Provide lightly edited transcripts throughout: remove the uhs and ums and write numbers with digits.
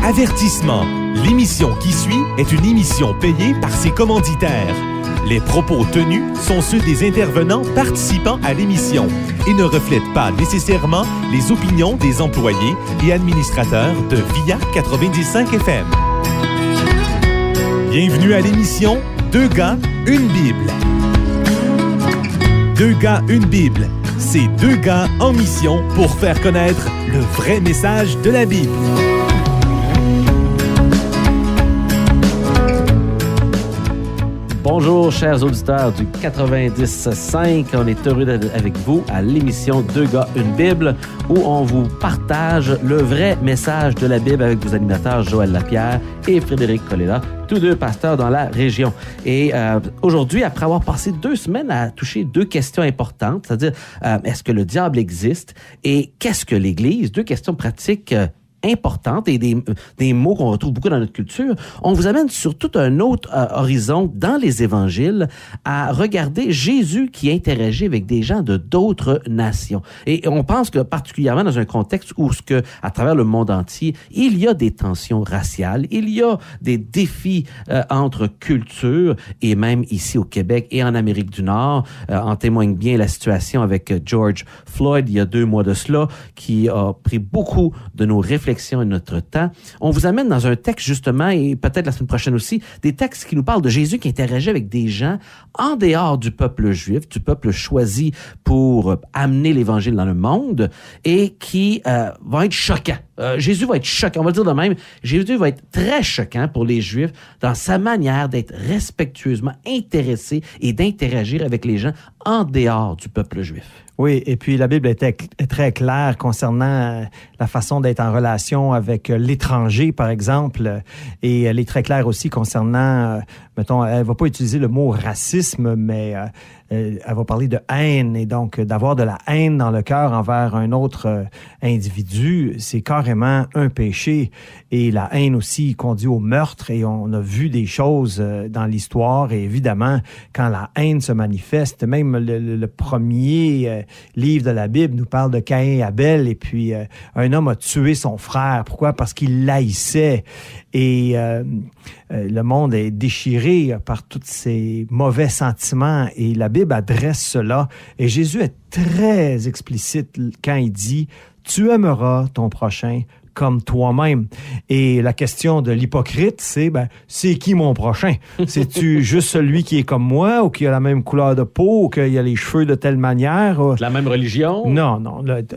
Avertissement. L'émission qui suit est une émission payée par ses commanditaires. Les propos tenus sont ceux des intervenants participant à l'émission et ne reflètent pas nécessairement les opinions des employés et administrateurs de VIA 95 FM. Bienvenue à l'émission Deux gars, une Bible. Deux gars, une Bible. C'est deux gars en mission pour faire connaître le vrai message de la Bible. Bonjour, chers auditeurs du 90.5. On est heureux d'être avec vous à l'émission Deux gars, une Bible, où on vous partage le vrai message de la Bible avec vos animateurs Joël Lapierre et Frédéric Colella, tous deux pasteurs dans la région. Et aujourd'hui, après avoir passé 2 semaines à toucher 2 questions importantes, c'est-à-dire est-ce que le diable existe et qu'est-ce que l'Église? 2 questions pratiques importantes et des mots qu'on retrouve beaucoup dans notre culture, on vous amène sur tout un autre horizon dans les évangiles à regarder Jésus qui interagit avec des gens de d'autres nations. Et on pense que particulièrement dans un contexte où à travers le monde entier, il y a des tensions raciales, il y a des défis entre cultures et même ici au Québec et en Amérique du Nord. En témoigne bien la situation avec George Floyd il y a 2 mois de cela qui a pris beaucoup de nos réflexions et notre temps. On vous amène dans un texte justement, et peut-être la semaine prochaine aussi, des textes qui nous parlent de Jésus qui interagit avec des gens en dehors du peuple juif, du peuple choisi pour amener l'Évangile dans le monde et qui va être choquant. Jésus va être choquant, on va le dire de même, Jésus va être très choquant pour les Juifs dans sa manière d'être respectueusement intéressé et d'interagir avec les gens en dehors du peuple juif. Oui, et puis la Bible est très claire concernant la façon d'être en relation avec l'étranger, par exemple, et elle est très claire aussi concernant, mettons, elle va pas utiliser le mot racisme, mais elle va parler de haine, et donc d'avoir de la haine dans le cœur envers un autre individu, c'est carrément un péché. Et la haine aussi conduit au meurtre, et on a vu des choses dans l'histoire, et évidemment, quand la haine se manifeste, même le premier livre de la Bible nous parle de Caïn et Abel, et puis un homme a tué son frère. Pourquoi? Parce qu'il l'haïssait. Et le monde est déchiré par tous ces mauvais sentiments, et la Bible adresse cela. Et Jésus est très explicite quand il dit « Tu aimeras ton prochain comme toi-même ». Et la question de l'hypocrite, c'est qui mon prochain? C'est-tu juste celui qui est comme moi, ou qui a la même couleur de peau, ou qui a les cheveux de telle manière? La même religion? Non.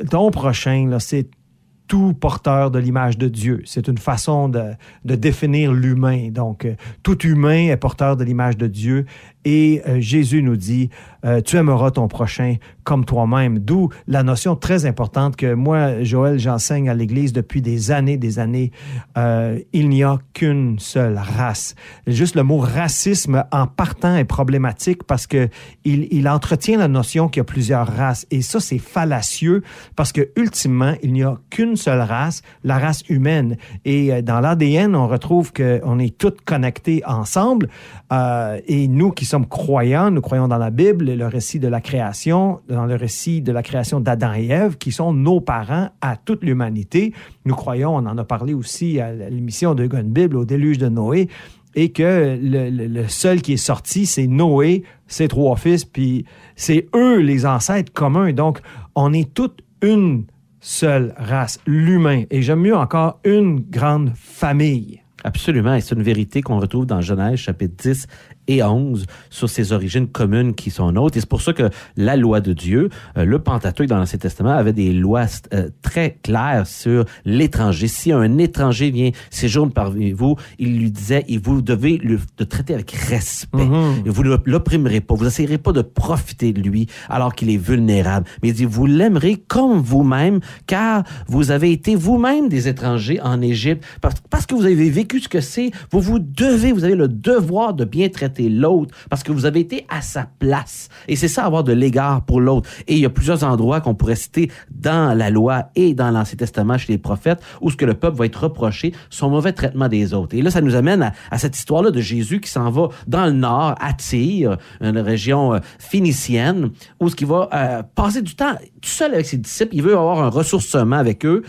Ton prochain, là, c'est tout porteur de l'image de Dieu. C'est une façon de définir l'humain. Donc, tout humain est porteur de l'image de Dieu. Et Jésus nous dit, tu aimeras ton prochain comme toi-même. D'où la notion très importante que moi, Joël, j'enseigne à l'Église depuis des années. Il n'y a qu'une seule race. Juste le mot racisme, en partant, est problématique parce que il entretient la notion qu'il y a plusieurs races. Et ça, c'est fallacieux parce que, ultimement, il n'y a qu'une seule race, la race humaine. Et dans l'ADN, on retrouve qu'on est tous connectés ensemble. Et nous qui sommes croyants, nous croyons dans la Bible, le récit de la création, dans le récit de la création d'Adam et Ève, qui sont nos parents à toute l'humanité. Nous croyons, on en a parlé aussi à l'émission de Gun Bible, au déluge de Noé, et que le seul qui est sorti, c'est Noé, ses 3 fils, puis c'est eux les ancêtres communs. Donc, on est toute une seule race, l'humain. Et j'aime mieux encore une grande famille. Absolument, et c'est une vérité qu'on retrouve dans Genèse, chapitre 10 et 11, sur ces origines communes qui sont nôtres. Et c'est pour ça que la loi de Dieu, le Pentateuque dans l'Ancien Testament, avait des lois très claires sur l'étranger. Si un étranger vient séjourner parmi vous, il lui disait, et vous devez le traiter avec respect. Et vous ne l'opprimerez pas. Vous n'essayerez pas de profiter de lui alors qu'il est vulnérable. Mais il dit, vous l'aimerez comme vous-même, car vous avez été vous-même des étrangers en Égypte. Parce que vous avez vécu ce que c'est, vous avez le devoir de bien traiter traiter l'autre parce que vous avez été à sa place. Et c'est ça, avoir de l'égard pour l'autre. Et il y a plusieurs endroits qu'on pourrait citer dans la loi et dans l'Ancien Testament chez les prophètes où ce que le peuple va être reproché, son mauvais traitement des autres. Et là, ça nous amène à cette histoire-là de Jésus qui s'en va dans le nord, à Tyr, une région phénicienne, où ce qui va passer du temps tout seul avec ses disciples. Il veut avoir un ressourcement avec eux.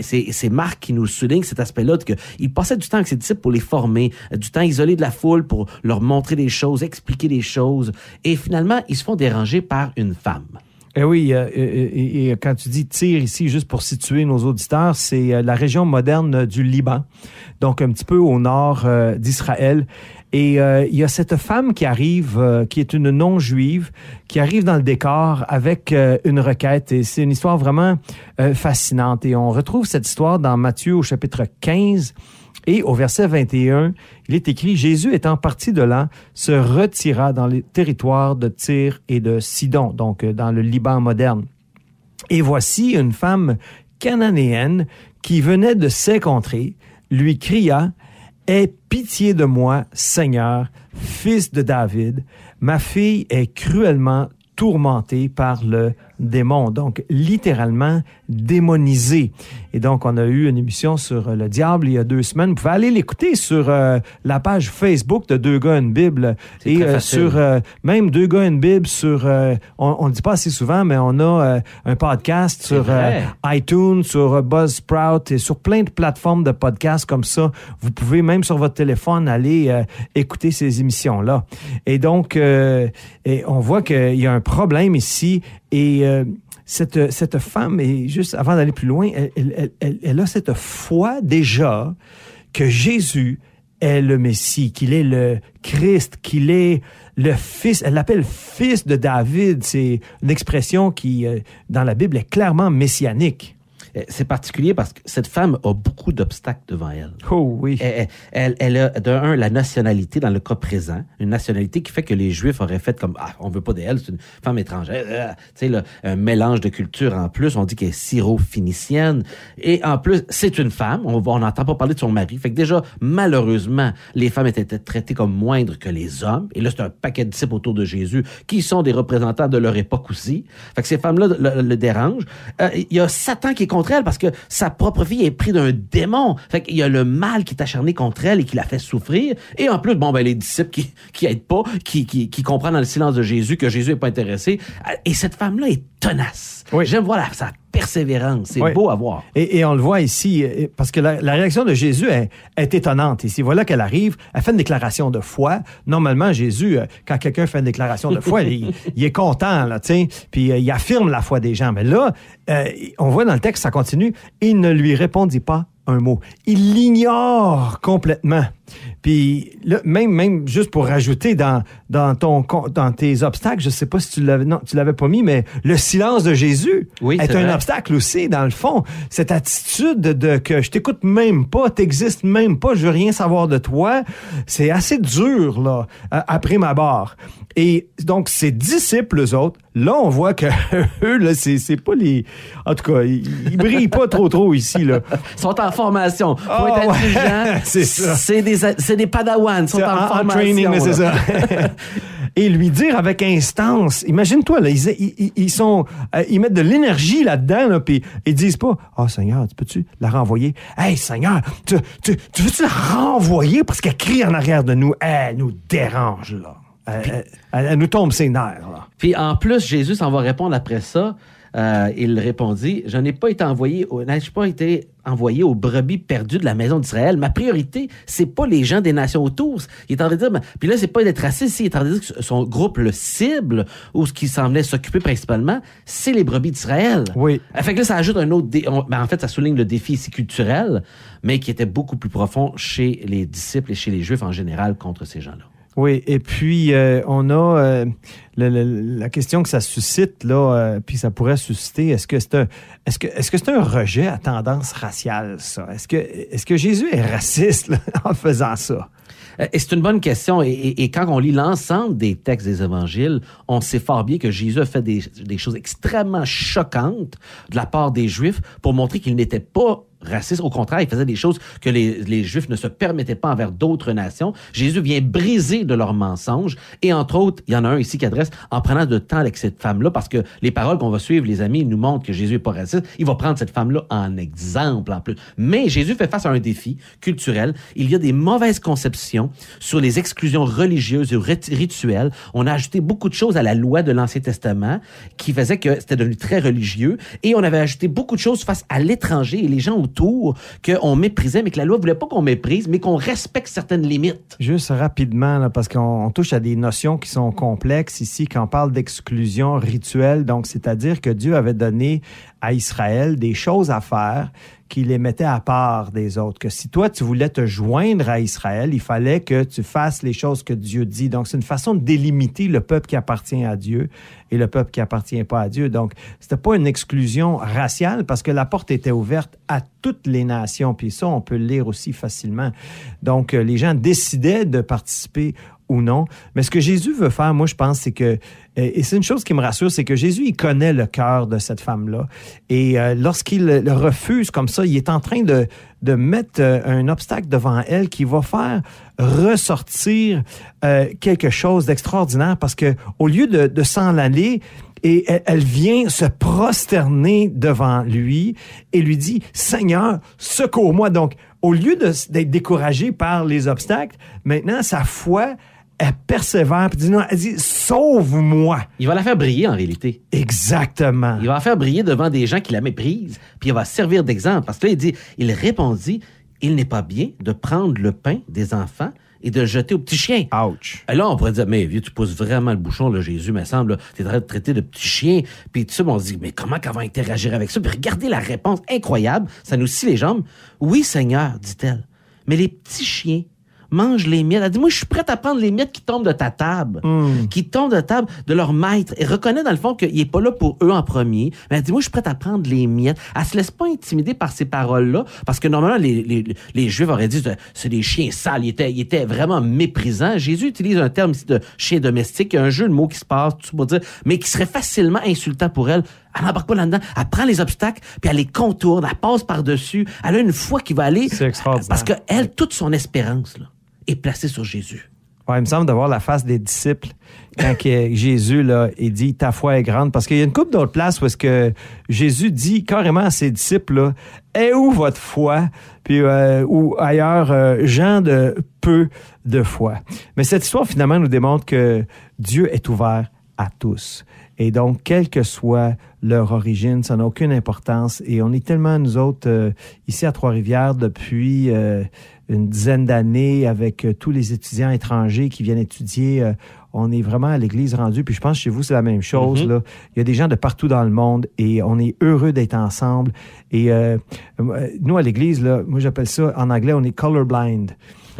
C'est Marc qui nous souligne cet aspect-là, qu'il passait du temps avec ses disciples pour les former, du temps isolé de la foule pour leur montrer des choses, expliquer des choses. Et finalement, ils se font déranger par une femme. Eh oui, et quand tu dis Tyr ici, juste pour situer nos auditeurs, c'est la région moderne du Liban, donc un petit peu au nord d'Israël. Et il y a cette femme qui arrive, qui est une non-juive, qui arrive dans le décor avec une requête. Et c'est une histoire vraiment fascinante. Et on retrouve cette histoire dans Matthieu au chapitre 15. Et au verset 21, il est écrit « Jésus étant parti de là, se retira dans les territoires de Tyr et de Sidon, donc dans le Liban moderne. Et voici une femme cananéenne qui venait de ces contrées, lui cria « Aie pitié de moi, Seigneur, fils de David, ma fille est cruellement tourmentée par le démon, donc littéralement démonisé. Et donc, on a eu une émission sur le diable il y a 2 semaines. Vous pouvez aller l'écouter sur la page Facebook de Deux gars, une Bible. C'est et sur même Deux gars, une Bible sur, on ne dit pas assez souvent, mais on a un podcast sur iTunes, sur Buzzsprout et sur plein de plateformes de podcasts comme ça. Vous pouvez même sur votre téléphone aller écouter ces émissions-là. Et donc, et on voit qu'il y a un problème ici. Et cette femme, et juste avant d'aller plus loin, elle a cette foi déjà que Jésus est le Messie, qu'il est le Christ, qu'il est le Fils. Elle l'appelle Fils de David. C'est une expression qui, dans la Bible, est clairement messianique. C'est particulier parce que cette femme a beaucoup d'obstacles devant elle. Oh oui. Elle a, d'un, la nationalité dans le cas présent, une nationalité qui fait que les Juifs auraient fait comme « Ah, on veut pas d'elle, c'est une femme étrangère. » Tu sais, un mélange de culture en plus. On dit qu'elle est syro-phénicienne. Et en plus, c'est une femme. On n'entend pas parler de son mari. Fait que déjà, malheureusement, les femmes étaient traitées comme moindres que les hommes. Et là, c'est un paquet de disciples autour de Jésus qui sont des représentants de leur époque aussi. Fait que ces femmes-là le dérangent. Il y a Satan qui est contre elle parce que sa propre fille est prise d'un démon. Fait qu'il y a le mal qui est acharné contre elle et qui la fait souffrir. Et en plus, les disciples qui aident pas, qui comprennent dans le silence de Jésus que Jésus est pas intéressé. Et cette femme-là est tenace. Oui. J'aime voir sa persévérance. C'est beau à voir. Et on le voit ici, parce que la réaction de Jésus est étonnante. Ici, voilà qu'elle arrive, elle fait une déclaration de foi. Normalement, Jésus, quand quelqu'un fait une déclaration de foi, il est content, là, tu sais, puis il affirme la foi des gens. Mais là, on voit dans le texte, ça continue, il ne lui répondit pas un mot. Il l'ignore complètement. Puis là, même juste pour rajouter dans tes obstacles, je sais pas si tu l'avais pas mis, mais le silence de Jésus est un obstacle aussi, dans le fond. Cette attitude de que je t'écoute même pas, t'existes même pas, je veux rien savoir de toi, c'est assez dur, là, après ma barre. Et donc, ses disciples, eux autres, là, on voit que eux, là, c'est pas les... En tout cas, ils brillent pas trop ici, là. Ils sont en formation. Faut être intelligent. C'est ça. C'est des padawans. Ils sont en formation. Training, mais c'est ça. Et lui dire avec instance, imagine-toi, là, ils mettent de l'énergie là-dedans, là, puis ils disent pas, « Ah, Seigneur, tu peux-tu la renvoyer? Hey, Seigneur, tu veux-tu la renvoyer parce qu'elle crie en arrière de nous? Elle nous dérange, là. Elle nous tombe ses nerfs, là. » Puis en plus, Jésus s'en va répondre après ça. Il répondit, je n'ai pas été envoyé aux brebis perdues de la maison d'Israël. Ma priorité, c'est pas les gens des nations autour. Il est en train de dire, puis là, c'est pas d'être raciste, il est en train de dire que son groupe, le cible, ou ce qui semblait s'occuper principalement, c'est les brebis d'Israël. Oui. Fait que là, ça ajoute un autre en fait, ça souligne le défi ici culturel, mais qui était beaucoup plus profond chez les disciples et chez les Juifs en général contre ces gens-là. Oui, et puis on a la question que ça suscite là, puis ça pourrait susciter. Est-ce que c'est un rejet à tendance raciale, ça? Est-ce que Jésus est raciste là, en faisant ça? Et c'est une bonne question. Et quand on lit l'ensemble des textes des évangiles, on sait fort bien que Jésus a fait des choses extrêmement choquantes de la part des Juifs pour montrer qu'il n'était pas raciste. Au contraire, il faisait des choses que les Juifs ne se permettaient pas envers d'autres nations. Jésus vient briser de leurs mensonges. Et entre autres, il y en a un ici qui adresse en prenant de temps avec cette femme-là, parce que les paroles qu'on va suivre, les amis, nous montrent que Jésus n'est pas raciste. Il va prendre cette femme-là en exemple en plus. Mais Jésus fait face à un défi culturel. Il y a des mauvaises conceptions sur les exclusions religieuses et rituelles. On a ajouté beaucoup de choses à la loi de l'Ancien Testament qui faisait que c'était devenu très religieux. Et on avait ajouté beaucoup de choses face à l'étranger et les gens autour qu'on méprisait, mais que la loi ne voulait pas qu'on méprise, mais qu'on respecte certaines limites. Juste rapidement, là, parce qu'on touche à des notions qui sont complexes ici, quand on parle d'exclusion rituelle, donc c'est-à-dire que Dieu avait donné à Israël des choses à faire qui les mettait à part des autres. Que si toi, tu voulais te joindre à Israël, il fallait que tu fasses les choses que Dieu dit. Donc, c'est une façon de délimiter le peuple qui appartient à Dieu et le peuple qui appartient pas à Dieu. Donc, c'était pas une exclusion raciale parce que la porte était ouverte à toutes les nations. Puis ça, on peut le lire aussi facilement. Donc, les gens décidaient de participer ou non. Mais ce que Jésus veut faire, moi, je pense, c'est que, et c'est une chose qui me rassure, c'est que Jésus, il connaît le cœur de cette femme-là. Et lorsqu'il le refuse comme ça, il est en train de mettre un obstacle devant elle qui va faire ressortir quelque chose d'extraordinaire parce que au lieu de s'en aller, et elle vient se prosterner devant lui et lui dit « Seigneur, secours-moi ». Donc, au lieu d'être découragée par les obstacles, maintenant, sa foi, elle persévère, puis dit non, elle dit « Sauve-moi ». Il va la faire briller, en réalité. Exactement. Il va la faire briller devant des gens qui la méprisent, puis il va servir d'exemple. Parce que là, il répondit « Il n'est pas bien de prendre le pain des enfants et de le jeter aux petits chiens. » Ouch. Et là, on pourrait dire, mais vieux, tu pousses vraiment le bouchon, là, Jésus, me semble, tu es en train de traiter de petits chiens. Puis tout ça, on se dit, mais comment qu'elle va interagir avec ça? Puis regardez la réponse incroyable, ça nous scie les jambes. Oui, Seigneur, dit-elle, mais les petits chiens mangent les miettes. Elle dit, moi, je suis prête à prendre les miettes qui tombent de ta table, qui tombent de la table de leur maître. Et reconnaît, dans le fond, qu'il n'est pas là pour eux en premier. Mais elle dit, moi, je suis prête à prendre les miettes. Elle se laisse pas intimider par ces paroles-là, parce que normalement, les Juifs auraient dit, c'est des chiens sales. Ils étaient vraiment méprisants. Jésus utilise un terme ici de chien domestique. Il y a un jeu de mots qui se passe, tout ça pour dire, mais qui serait facilement insultant pour elle. Elle n'embarque pas là-dedans. Elle prend les obstacles, puis elle les contourne, elle passe par-dessus. Elle a une foi qui va aller. C'est extraordinaire. Parce qu'elle, toute son espérance, là, est placé sur Jésus. Ouais, il me semble d'avoir la face des disciples quand Jésus, là, il dit « Ta foi est grande ». Parce qu'il y a une couple d'autres places où est-ce que Jésus dit carrément à ses disciples, là, « Est où votre foi? » Puis, ou ailleurs, « Gens de peu de foi ». Mais cette histoire, finalement, nous démontre que Dieu est ouvert à tous. Et donc, quelle que soit leur origine, ça n'a aucune importance. Et on est tellement, nous autres, ici à Trois-Rivières, depuis une dizaine d'années, avec tous les étudiants étrangers qui viennent étudier, on est vraiment à l'église rendue. Puis je pense que chez vous, c'est la même chose. Là. Il y a des gens de partout dans le monde et on est heureux d'être ensemble. Et nous, à l'église, là, moi, j'appelle ça, en anglais, on est colorblind.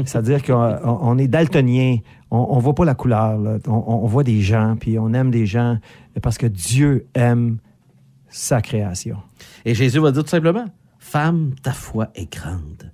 C'est-à-dire qu'on est daltonien. On voit pas la couleur. Là. On voit des gens, puis on aime des gens parce que Dieu aime sa création. Et Jésus va dire tout simplement, « Femme, ta foi est grande.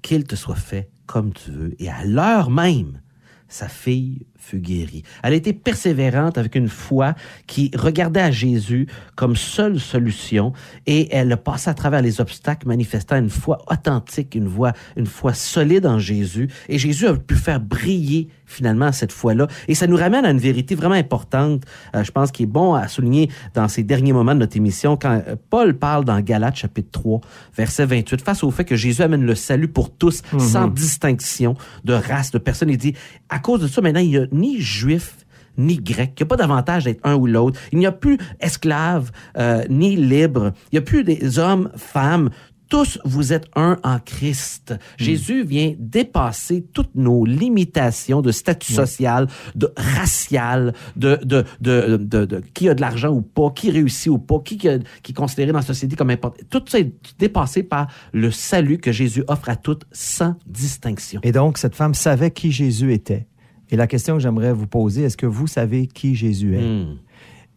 Qu'il te soit fait comme tu veux. » Et à l'heure même, sa fille fut guérie. Elle a été persévérante avec une foi qui regardait à Jésus comme seule solution et elle a passé à travers les obstacles manifestant une foi authentique, une foi solide en Jésus. Et Jésus a pu faire briller finalement cette foi-là. Et ça nous ramène à une vérité vraiment importante, je pense, qui est bon à souligner dans ces derniers moments de notre émission, quand Paul parle dans Galates chapitre 3, verset 28, face au fait que Jésus amène le salut pour tous, sans distinction de race, de personne. Il dit, à cause de ça, maintenant, il n'y a ni juif, ni grec. Il n'y a pas d'avantage d'être un ou l'autre. Il n'y a plus esclaves, ni libres. Il n'y a plus des hommes, femmes. Tous, vous êtes un en Christ. Jésus vient dépasser toutes nos limitations de statut social, de racial, de qui a de l'argent ou pas, qui réussit ou pas, qui est considéré dans la société comme important. Tout ça est dépassé par le salut que Jésus offre à toutes sans distinction. Et donc, cette femme savait qui Jésus était. Et la question que j'aimerais vous poser, est-ce que vous savez qui Jésus est?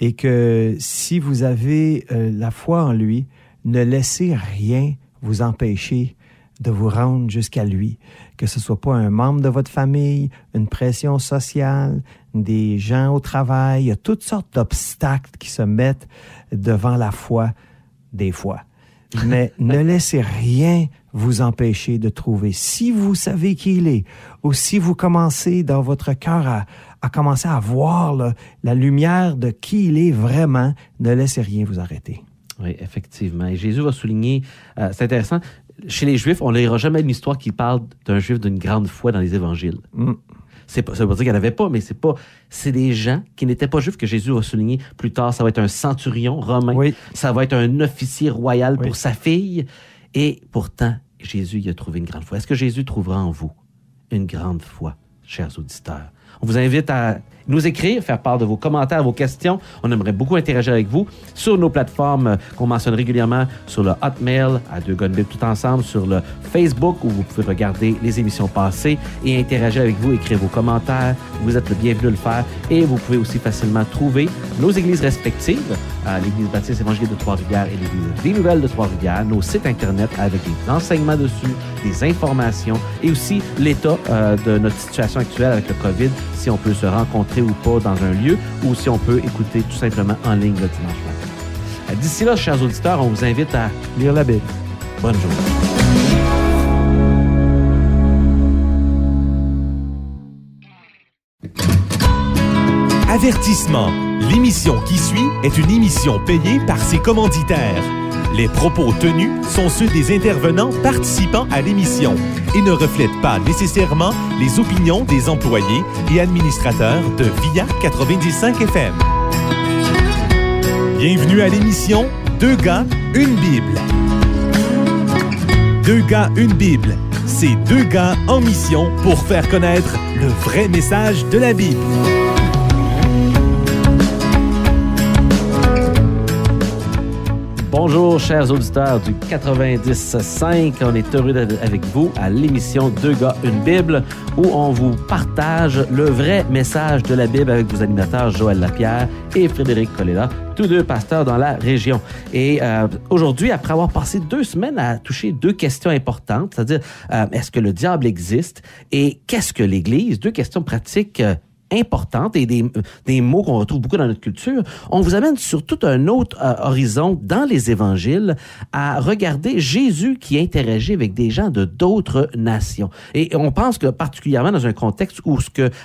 Et que si vous avez la foi en lui, ne laissez rien vous empêcher de vous rendre jusqu'à lui. Que ce soit pas un membre de votre famille, une pression sociale, des gens au travail, il y a toutes sortes d'obstacles qui se mettent devant la foi des fois. Mais ne laissez rien vous empêcher de trouver. Si vous savez qui il est, ou si vous commencez dans votre cœur à commencer à voir la lumière de qui il est vraiment, ne laissez rien vous arrêter. Oui, effectivement. Et Jésus va souligner, c'est intéressant, chez les Juifs, on ne lira jamais une histoire qui parle d'un Juif d'une grande foi dans les évangiles. Ça veut pas dire qu'il n'y en avait pas, mais c'est des gens qui n'étaient pas juifs que Jésus va souligner plus tard. Ça va être un centurion romain. Oui. Ça va être un officier royal pour sa fille. Et pourtant, Jésus y a trouvé une grande foi. Est-ce que Jésus trouvera en vous une grande foi, chers auditeurs? On vous invite à nous écrire, faire part de vos commentaires, vos questions. On aimerait beaucoup interagir avec vous sur nos plateformes qu'on mentionne régulièrement, sur le Hotmail, à Deux gars une Bible tout ensemble, sur le Facebook où vous pouvez regarder les émissions passées et interagir avec vous, écrire vos commentaires. Vous êtes le bienvenu de le faire et vous pouvez aussi facilement trouver nos églises respectives, l'Église baptiste évangélique de Trois-Rivières et l'Église des Nouvelles de Trois-Rivières, nos sites Internet avec des enseignements dessus, des informations et aussi l'état de notre situation actuelle avec le COVID, si on peut se rencontrer ou pas dans un lieu, ou si on peut écouter tout simplement en ligne le dimanche matin. D'ici là, chers auditeurs, on vous invite à lire la Bible. Bonne journée. Avertissement. L'émission qui suit est une émission payée par ses commanditaires. Les propos tenus sont ceux des intervenants participant à l'émission et ne reflètent pas nécessairement les opinions des employés et administrateurs de VIA 95 FM. Bienvenue à l'émission Deux gars, une Bible. Deux gars, une Bible. C'est deux gars en mission pour faire connaître le vrai message de la Bible. Bonjour, chers auditeurs du 90.5. On est heureux d'être avec vous à l'émission Deux gars, une Bible, où on vous partage le vrai message de la Bible avec vos animateurs Joël Lapierre et Frédéric Colella, tous deux pasteurs dans la région. Et aujourd'hui, après avoir passé 2 semaines à toucher 2 questions importantes, c'est-à-dire est-ce que le diable existe et qu'est-ce que l'Église? 2 questions pratiques importantes et des mots qu'on retrouve beaucoup dans notre culture, on vous amène sur tout un autre horizon dans les évangiles à regarder Jésus qui interagit avec des gens de d'autres nations. Et on pense que particulièrement dans un contexte où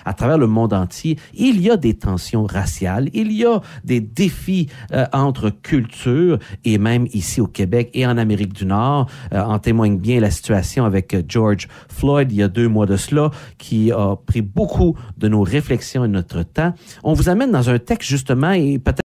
à travers le monde entier, il y a des tensions raciales, il y a des défis entre cultures et même ici au Québec et en Amérique du Nord. En témoigne bien la situation avec George Floyd il y a 2 mois de cela qui a pris beaucoup de nos réflexions et notre temps. On vous amène dans un texte justement et peut-être